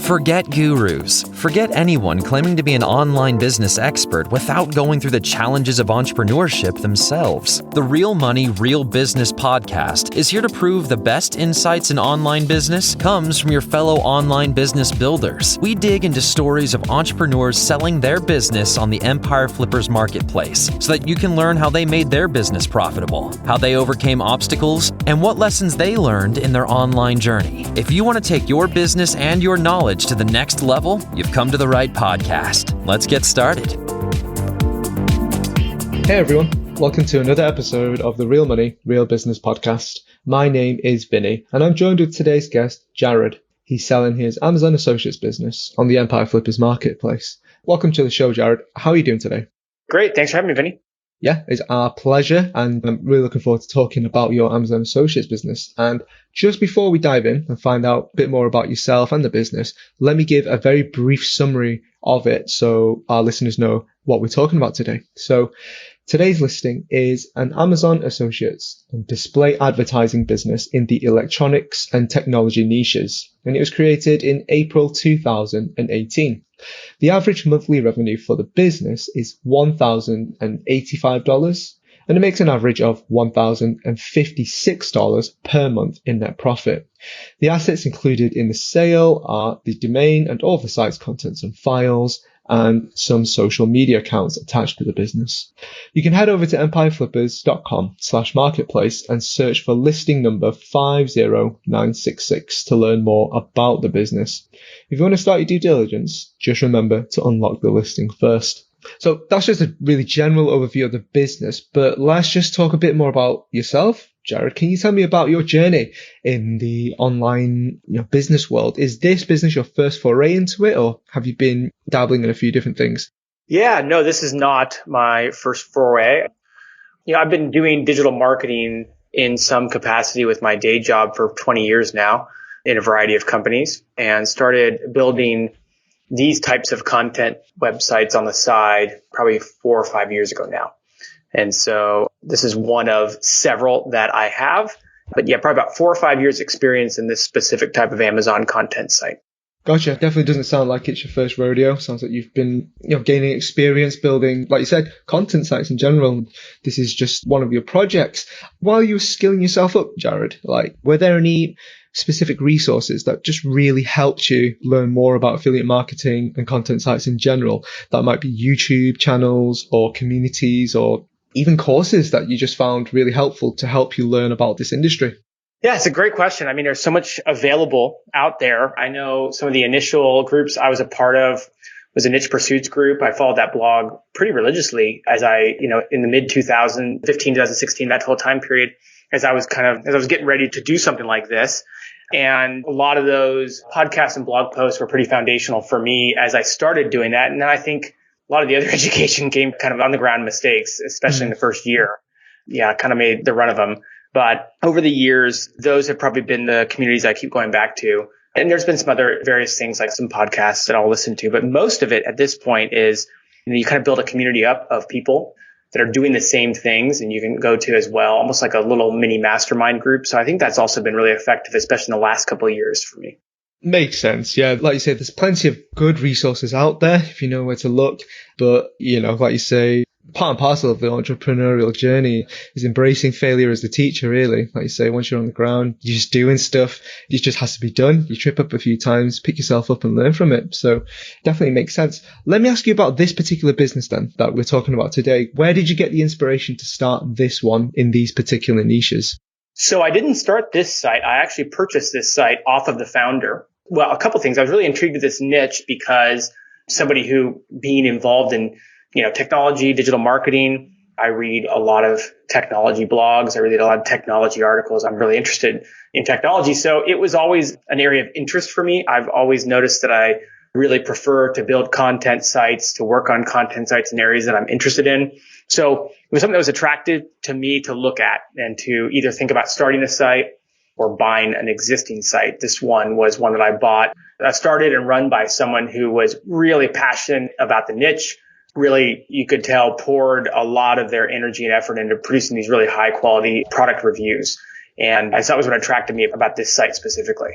Forget gurus. Forget anyone claiming to be an online business expert without going through the challenges of entrepreneurship themselves. The Real Money, Real Business podcast is here to prove the best insights in online business comes from your fellow online business builders. We dig into stories of entrepreneurs selling their business on the Empire Flippers marketplace so that you can learn how they made their business profitable, how they overcame obstacles, and what lessons they learned in their online journey. If you want to take your business and your knowledge to the next level, you've come to the right podcast. Let's get started. Hey everyone, welcome to another episode of the Real Money, Real Business podcast. My name is Vinny and I'm joined with today's guest, Jared. He's selling his Amazon Associates business on the Empire Flippers marketplace. Welcome to the show, Jared. How are you doing today? Great. Thanks for having me, Vinny. Yeah, it's our pleasure, and I'm really looking forward to talking about your Amazon Associates business. And just before we dive in and find out a bit more about yourself and the business, let me give a very brief summary of it so our listeners know what we're talking about today. So today's listing is an Amazon Associates and display advertising business in the electronics and technology niches, and it was created in April 2018. The average monthly revenue for the business is $1,085, and it makes an average of $1,056 per month in net profit. The assets included in the sale are the domain and all the site's contents and files, and some social media accounts attached to the business. You can head over to empireflippers.com/marketplace and search for listing number 50966 to learn more about the business. If you want to start your due diligence, just remember to unlock the listing first. So that's just a really general overview of the business, but let's just talk a bit more about yourself. Jared, can you tell me about your journey in the online business world? Is this business your first foray into it, or have you been dabbling in a few different things? Yeah, no, this is not my first foray. I've been doing digital marketing in some capacity with my day job for 20 years now in a variety of companies, and started building these types of content websites on the side probably 4 or 5 years ago now. And so this is one of several that I have, but yeah, probably about 4 or 5 years experience in this specific type of Amazon content site. Gotcha. Definitely doesn't sound like it's your first rodeo. Sounds like you've been, gaining experience building, like you said, content sites in general. This is just one of your projects. While you were skilling yourself up, Jared, were there any specific resources that just really helped you learn more about affiliate marketing and content sites in general? That might be YouTube channels or communities or even courses that you just found really helpful to help you learn about this industry? Yeah, it's a great question. I mean, there's so much available out there. I know some of the initial groups I was a part of was a niche pursuits group. I followed that blog pretty religiously as in the mid 2015, 2016, that whole time period, as I was getting ready to do something like this. And a lot of those podcasts and blog posts were pretty foundational for me as I started doing that. And then I think a lot of the other education came kind of on the ground mistakes, especially in the first year. Yeah, kind of made the run of them. But over the years, those have probably been the communities I keep going back to. And there's been some other various things like some podcasts that I'll listen to. But most of it at this point is, you kind of build a community up of people that are doing the same things and you can go to as well, almost like a little mini mastermind group. So I think that's also been really effective, especially in the last couple of years for me. Makes sense. Yeah. Like you say, there's plenty of good resources out there if you know where to look. But, like you say, part and parcel of the entrepreneurial journey is embracing failure as the teacher, really. Like you say, once you're on the ground, you're just doing stuff. It just has to be done. You trip up a few times, pick yourself up and learn from it. So definitely makes sense. Let me ask you about this particular business then that we're talking about today. Where did you get the inspiration to start this one in these particular niches? So I didn't start this site. I actually purchased this site off of the founder. Well, a couple things. I was really intrigued with this niche because somebody who being involved in, technology, digital marketing, I read a lot of technology blogs. I read a lot of technology articles. I'm really interested in technology. So it was always an area of interest for me. I've always noticed that I really prefer to build content sites, to work on content sites in areas that I'm interested in. So it was something that was attractive to me to look at and to either think about starting a site or buying an existing site. This one was one that I bought, started and run by someone who was really passionate about the niche. Really, you could tell, poured a lot of their energy and effort into producing these really high quality product reviews. And I thought that was what attracted me about this site specifically.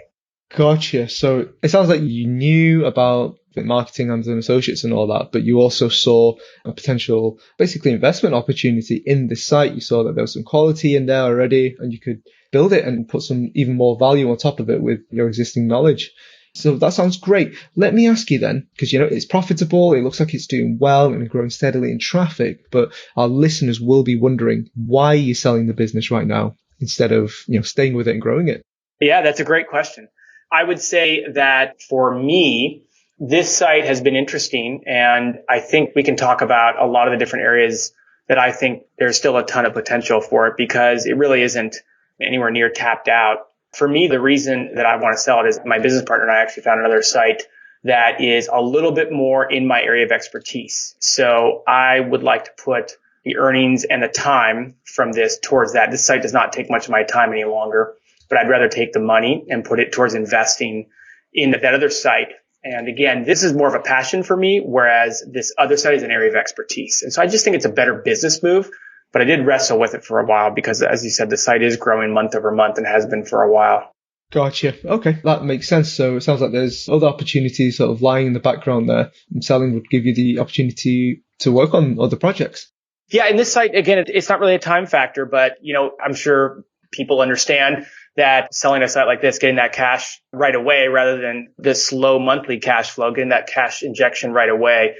Gotcha. So it sounds like you knew about marketing and associates and all that, but you also saw a potential, basically, investment opportunity in this site. You saw that there was some quality in there already, and you could build it and put some even more value on top of it with your existing knowledge. So that sounds great. Let me ask you then, because it's profitable, it looks like it's doing well and growing steadily in traffic, but our listeners will be wondering why you're selling the business right now instead of staying with it and growing it. Yeah, that's a great question. I would say that for me, this site has been interesting, and I think we can talk about a lot of the different areas that I think there's still a ton of potential for it, because it really isn't anywhere near tapped out. For me, the reason that I want to sell it is my business partner and I actually found another site that is a little bit more in my area of expertise. So I would like to put the earnings and the time from this towards that. This site does not take much of my time any longer, but I'd rather take the money and put it towards investing in that other site. And again, this is more of a passion for me, whereas this other site is an area of expertise. And so I just think it's a better business move. But I did wrestle with it for a while because, as you said, the site is growing month over month and has been for a while. Gotcha. Okay, that makes sense. So it sounds like there's other opportunities sort of lying in the background there, and selling would give you the opportunity to work on other projects. Yeah, and this site, again, it's not really a time factor, but, I'm sure people understand that selling a site like this, getting that cash right away rather than this slow monthly cash flow, getting that cash injection right away,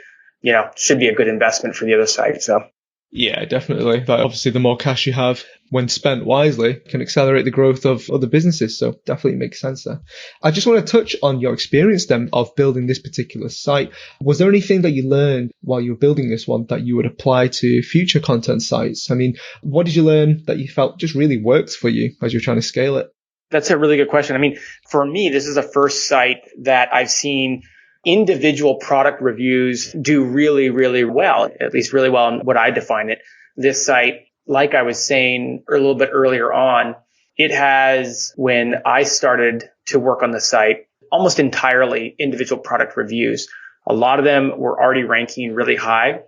should be a good investment for the other site. So. Yeah, definitely. But obviously, the more cash you have when spent wisely can accelerate the growth of other businesses. So definitely makes sense there. I just want to touch on your experience then of building this particular site. Was there anything that you learned while you were building this one that you would apply to future content sites? I mean, what did you learn that you felt just really worked for you as you're trying to scale it? That's a really good question. I mean, for me, this is the first site that I've seen individual product reviews do really, really well, at least really well in what I define it. This site, like I was saying a little bit earlier on, it has, when I started to work on the site, almost entirely individual product reviews. A lot of them were already ranking really high.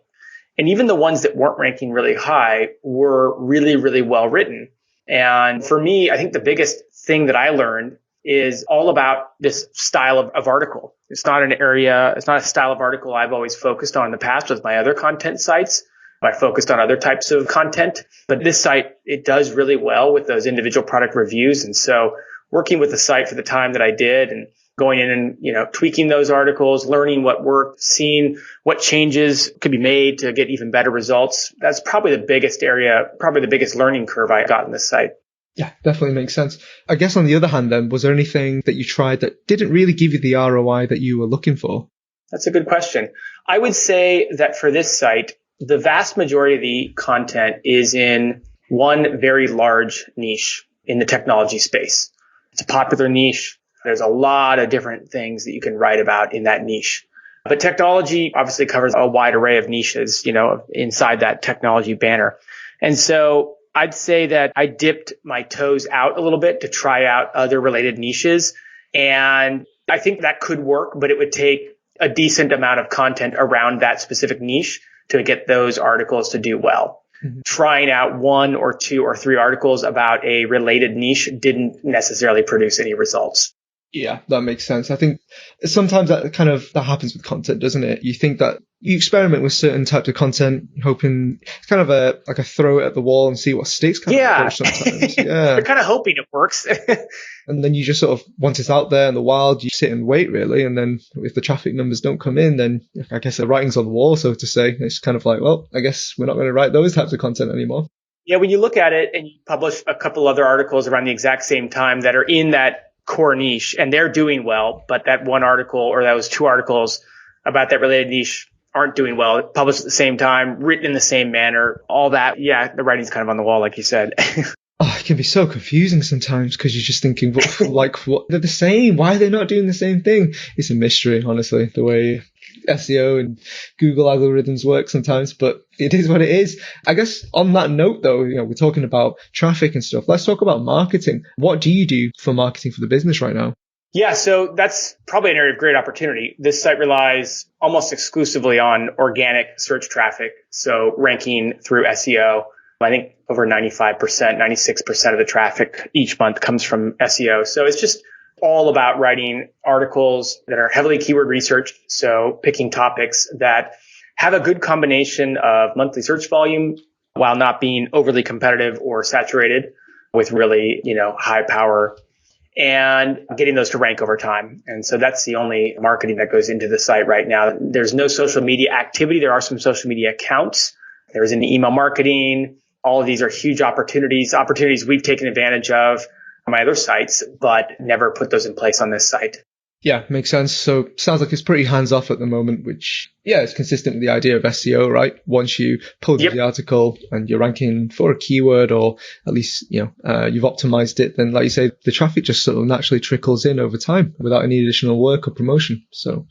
And even the ones that weren't ranking really high were really, really well written. And for me, I think the biggest thing that I learned is all about this style of article. It's not a style of article I've always focused on in the past with my other content sites. I focused on other types of content, but this site, it does really well with those individual product reviews. And so working with the site for the time that I did and going in and, tweaking those articles, learning what worked, seeing what changes could be made to get even better results. That's probably the biggest area, probably the biggest learning curve I got in this site. Yeah, definitely makes sense. I guess on the other hand then, was there anything that you tried that didn't really give you the ROI that you were looking for? That's a good question. I would say that for this site, the vast majority of the content is in one very large niche in the technology space. It's a popular niche. There's a lot of different things that you can write about in that niche. But technology obviously covers a wide array of niches, inside that technology banner. And so I'd say that I dipped my toes out a little bit to try out other related niches. And I think that could work, but it would take a decent amount of content around that specific niche to get those articles to do well. Mm-hmm. Trying out one or two or three articles about a related niche didn't necessarily produce any results. Yeah, that makes sense. I think sometimes that happens with content, doesn't it? You think that you experiment with certain types of content, hoping it's kind of like a throw it at the wall and see what sticks kind of approach sometimes. Yeah. You're kind of hoping it works. And then you just sort of, once it's out there in the wild, you sit and wait really. And then if the traffic numbers don't come in, then I guess the writing's on the wall, so to say. It's kind of like, well, I guess we're not going to write those types of content anymore. Yeah, when you look at it and you publish a couple other articles around the exact same time that are in that core niche and they're doing well, but that one article or those two articles about that related niche aren't doing well, published at the same time, written in the same manner, all that. Yeah, the writing's kind of on the wall, like you said. It can be so confusing sometimes because you're just thinking, what? They're the same. Why are they not doing the same thing? It's a mystery, honestly, the way SEO and Google algorithms work sometimes, but it is what it is. I guess on that note, though, we're talking about traffic and stuff. Let's talk about marketing. What do you do for marketing for the business right now? Yeah, so that's probably an area of great opportunity. This site relies almost exclusively on organic search traffic, so ranking through SEO. I think over 95%, 96% of the traffic each month comes from SEO. So it's just all about writing articles that are heavily keyword researched. So picking topics that have a good combination of monthly search volume while not being overly competitive or saturated with really, high power, and getting those to rank over time. And so that's the only marketing that goes into the site right now. There's no social media activity. There are some social media accounts. There's an email marketing. All of these are huge opportunities we've taken advantage of on my other sites, but never put those in place on this site. Yeah, makes sense. So sounds like it's pretty hands off at the moment, which, is consistent with the idea of SEO, right? Once you publish the article and you're ranking for a keyword, or at least, you've optimized it, then like you say, the traffic just sort of naturally trickles in over time without any additional work or promotion. So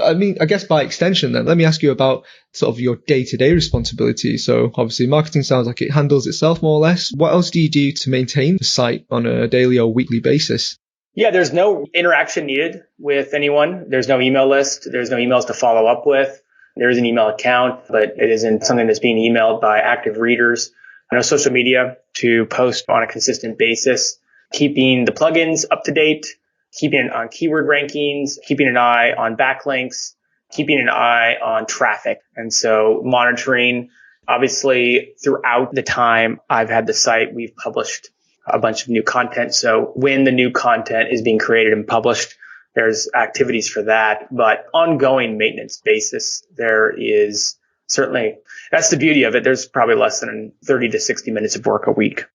I mean, I guess by extension then, let me ask you about sort of your day-to-day responsibilities. So obviously marketing sounds like it handles itself more or less. What else do you do to maintain the site on a daily or weekly basis? Yeah, there's no interaction needed with anyone. There's no email list. There's no emails to follow up with. There is an email account, but it isn't something that's being emailed by active readers. No social media to post on a consistent basis. Keeping the plugins up to date, keeping an eye on keyword rankings, keeping an eye on backlinks, keeping an eye on traffic. And so monitoring, obviously, throughout the time I've had the site, we've published a bunch of new content. So when the new content is being created and published, there's activities for that. But ongoing maintenance basis, there is certainly, that's the beauty of it. There's probably less than 30 to 60 minutes of work a week.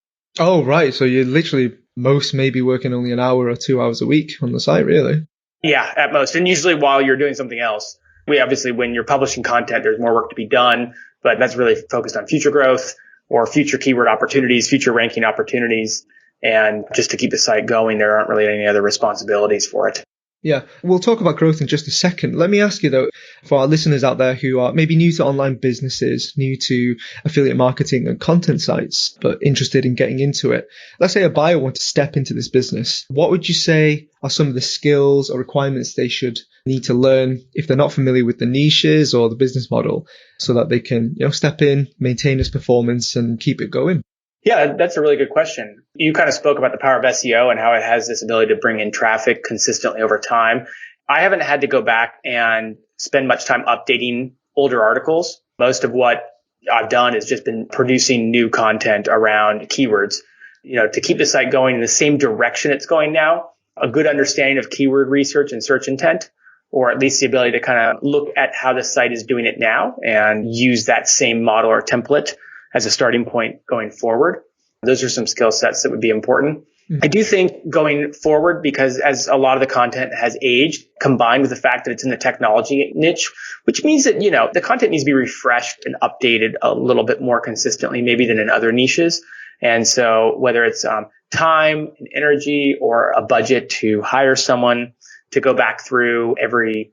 Oh, right. So you're literally most maybe working only an hour or 2 hours a week on the site, really? Yeah, at most. And usually while you're doing something else. We obviously, when you're publishing content, there's more work to be done, but that's really focused on future growth or future keyword opportunities, future ranking opportunities. And just to keep the site going, there aren't really any other responsibilities for it. Yeah, we'll talk about growth in just a second. Let me ask you though, for our listeners out there who are maybe new to online businesses, new to affiliate marketing and content sites, but interested in getting into it. Let's say a buyer wants to step into this business. What would you say are some of the skills or requirements they should need to learn if they're not familiar with the niches or the business model, so that they can, step in, maintain this performance and keep it going? Yeah, that's a really good question. You kind of spoke about the power of SEO and how it has this ability to bring in traffic consistently over time. I haven't had to go back and spend much time updating older articles. Most of what I've done has just been producing new content around keywords, to keep the site going in the same direction it's going now, a good understanding of keyword research and search intent, or at least the ability to kind of look at how the site is doing it now and use that same model or template as a starting point going forward. Those are some skill sets that would be important. I do think going forward, because as a lot of the content has aged, combined with the fact that it's in the technology niche, which means that, the content needs to be refreshed and updated a little bit more consistently, maybe than in other niches. And so whether it's time and energy or a budget to hire someone to go back through every,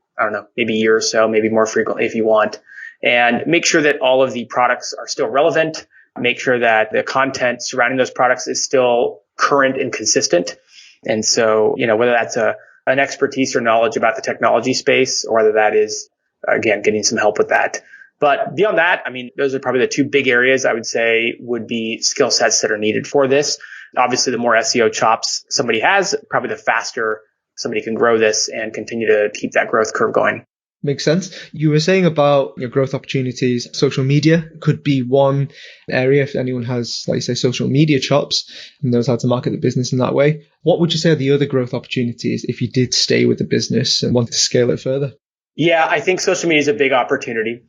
maybe year or so, maybe more frequently if you want, and make sure that all of the products are still relevant, make sure that the content surrounding those products is still current and consistent. And so, whether that's an expertise or knowledge about the technology space, or whether that is, again, getting some help with that. But beyond that, those are probably the two big areas I would say would be skill sets that are needed for this. Obviously, the more SEO chops somebody has, probably the faster somebody can grow this and continue to keep that growth curve going. Makes sense. You were saying about your growth opportunities. Social media could be one area if anyone has, like you say, social media chops and knows how to market the business in that way. What would you say are the other growth opportunities if you did stay with the business and wanted to scale it further? Yeah, I think social media is a big opportunity.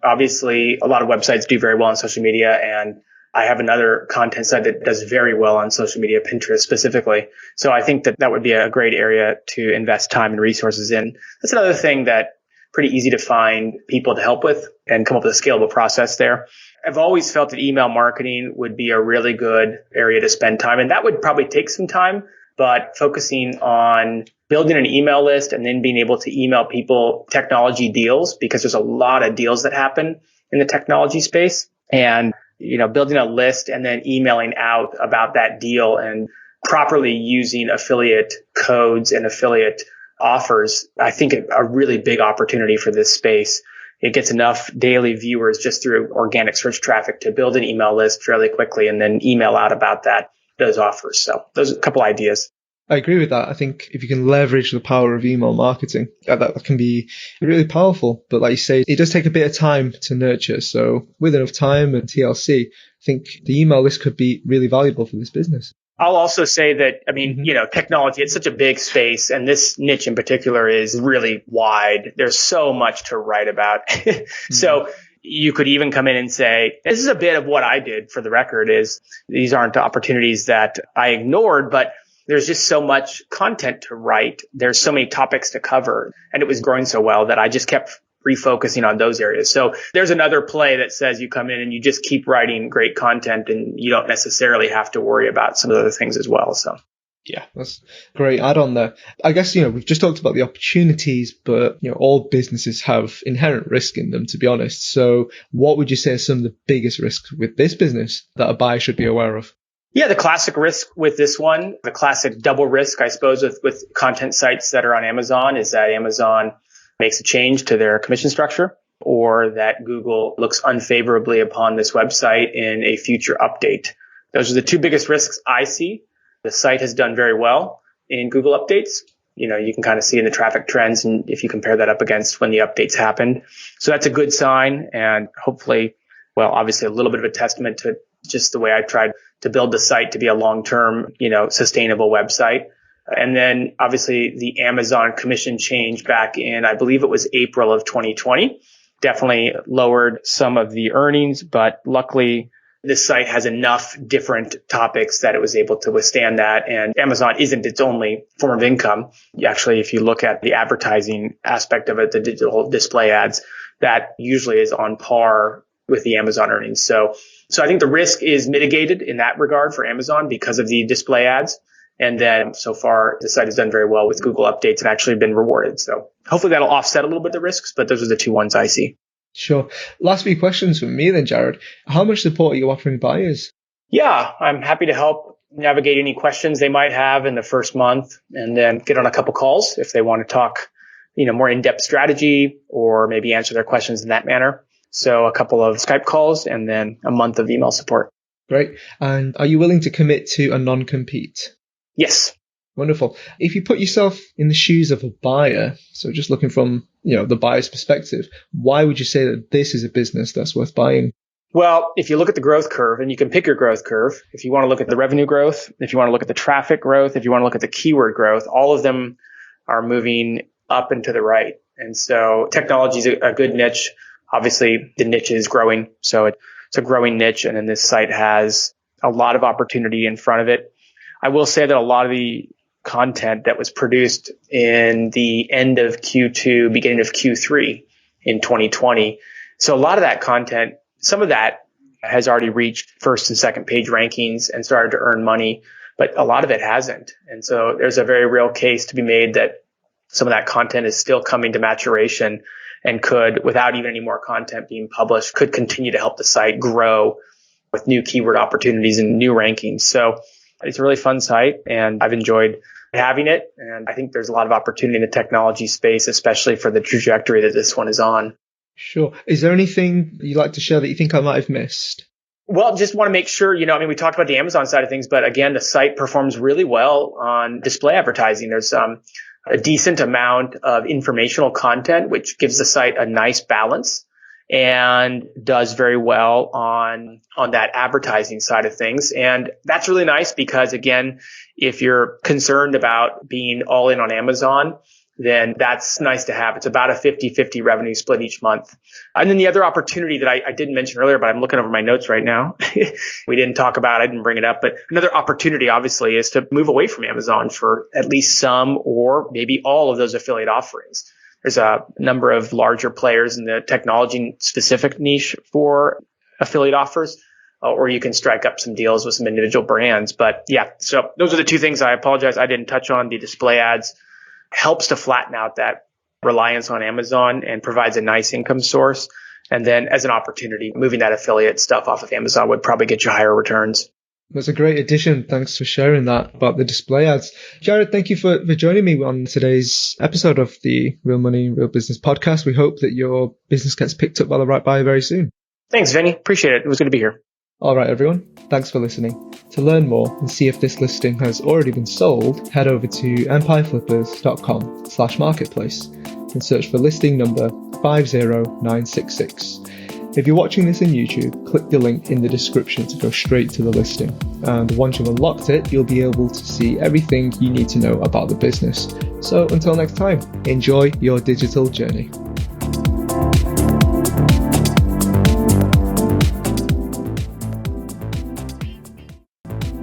Obviously, a lot of websites do very well on social media, and I have another content site that does very well on social media, Pinterest specifically. So I think that would be a great area to invest time and resources in. That's another thing that pretty easy to find people to help with and come up with a scalable process there. I've always felt that email marketing would be a really good area to spend time, and that would probably take some time, but focusing on building an email list and then being able to email people technology deals, because there's a lot of deals that happen in the technology space, and building a list and then emailing out about that deal and properly using affiliate codes and affiliate offers, I think a really big opportunity for this space. It gets enough daily viewers just through organic search traffic to build an email list fairly quickly and then email out about those offers. So those are a couple ideas. I agree with that. I think if you can leverage the power of email marketing, that can be really powerful. But like you say, it does take a bit of time to nurture. So with enough time and TLC, I think the email list could be really valuable for this business. I'll also say that, I mean, technology, it's such a big space, and this niche in particular is really wide. There's so much to write about. So you could even come in and say, this is a bit of what I did, for the record, is these aren't opportunities that I ignored, but there's just so much content to write. There's so many topics to cover, and it was growing so well that I just kept refocusing on those areas. So there's another play that says you come in and you just keep writing great content, and you don't necessarily have to worry about some of the other things as well. So yeah, that's a great add-on there. I guess, we've just talked about the opportunities, but, all businesses have inherent risk in them, to be honest. So what would you say are some of the biggest risks with this business that a buyer should be aware of? yeah, the classic risk with this one, the classic double risk, I suppose, with content sites that are on Amazon, is that Amazon makes a change to their commission structure, or that Google looks unfavorably upon this website in a future update. Those are the two biggest risks I see. The site has done very well in Google updates. You can kind of see in the traffic trends, and if you compare that up against when the updates happened. So that's a good sign, and hopefully, well, obviously a little bit of a testament to just the way I tried to build the site to be a long-term, sustainable website. And then obviously the Amazon commission change back in, I believe it was April of 2020, definitely lowered some of the earnings, but luckily this site has enough different topics that it was able to withstand that. And Amazon isn't its only form of income. Actually, if you look at the advertising aspect of it, the digital display ads, that usually is on par with the Amazon earnings. So I think the risk is mitigated in that regard for Amazon because of the display ads. And then so far, the site has done very well with Google updates and actually been rewarded. So hopefully that'll offset a little bit the risks, but those are the two ones I see. Sure. Last few questions from me then, Jared. How much support are you offering buyers? Yeah, I'm happy to help navigate any questions they might have in the first month, and then get on a couple calls if they want to talk, more in-depth strategy, or maybe answer their questions in that manner. So a couple of Skype calls and then a month of email support. Great. And are you willing to commit to a non-compete? Yes. Wonderful. If you put yourself in the shoes of a buyer, so just looking from, the buyer's perspective, why would you say that this is a business that's worth buying? Well, if you look at the growth curve, and you can pick your growth curve, if you want to look at the revenue growth, if you want to look at the traffic growth, if you want to look at the keyword growth, all of them are moving up and to the right. And so technology is a good niche. Obviously, the niche is growing. So it's a growing niche. And then this site has a lot of opportunity in front of it. I will say that a lot of the content that was produced in the end of Q2, beginning of Q3 in 2020. So a lot of that content, some of that has already reached first and second page rankings and started to earn money, but a lot of it hasn't. And so there's a very real case to be made that some of that content is still coming to maturation and could, without even any more content being published, could continue to help the site grow with new keyword opportunities and new rankings. So it's a really fun site, and I've enjoyed having it. And I think there's a lot of opportunity in the technology space, especially for the trajectory that this one is on. Sure. Is there anything you'd like to share that you think I might have missed? Well, just want to make sure, we talked about the Amazon side of things, but again, the site performs really well on display advertising. There's a decent amount of informational content, which gives the site a nice balance, and does very well on that advertising side of things. And that's really nice because, again, if you're concerned about being all in on Amazon, then that's nice to have. It's about a 50-50 revenue split each month. And then the other opportunity that I didn't mention earlier, but I'm looking over my notes right now. We didn't talk about, I didn't bring it up, but another opportunity obviously is to move away from Amazon for at least some or maybe all of those affiliate offerings. There's a number of larger players in the technology specific niche for affiliate offers, or you can strike up some deals with some individual brands. But yeah, so those are the two things I apologize I didn't touch on. The display ads helps to flatten out that reliance on Amazon and provides a nice income source. And then as an opportunity, moving that affiliate stuff off of Amazon would probably get you higher returns. That's a great addition. Thanks for sharing that about the display ads. Jared, thank you for joining me on today's episode of the Real Money, Real Business podcast. We hope that your business gets picked up by the right buyer very soon. Thanks, Vinny. Appreciate it. It was good to be here. All right, everyone. Thanks for listening. To learn more and see if this listing has already been sold, head over to empireflippers.com/marketplace and search for listing number 50966. If you're watching this in YouTube, click the link in the description to go straight to the listing. And once you've unlocked it, you'll be able to see everything you need to know about the business. So until next time, enjoy your digital journey.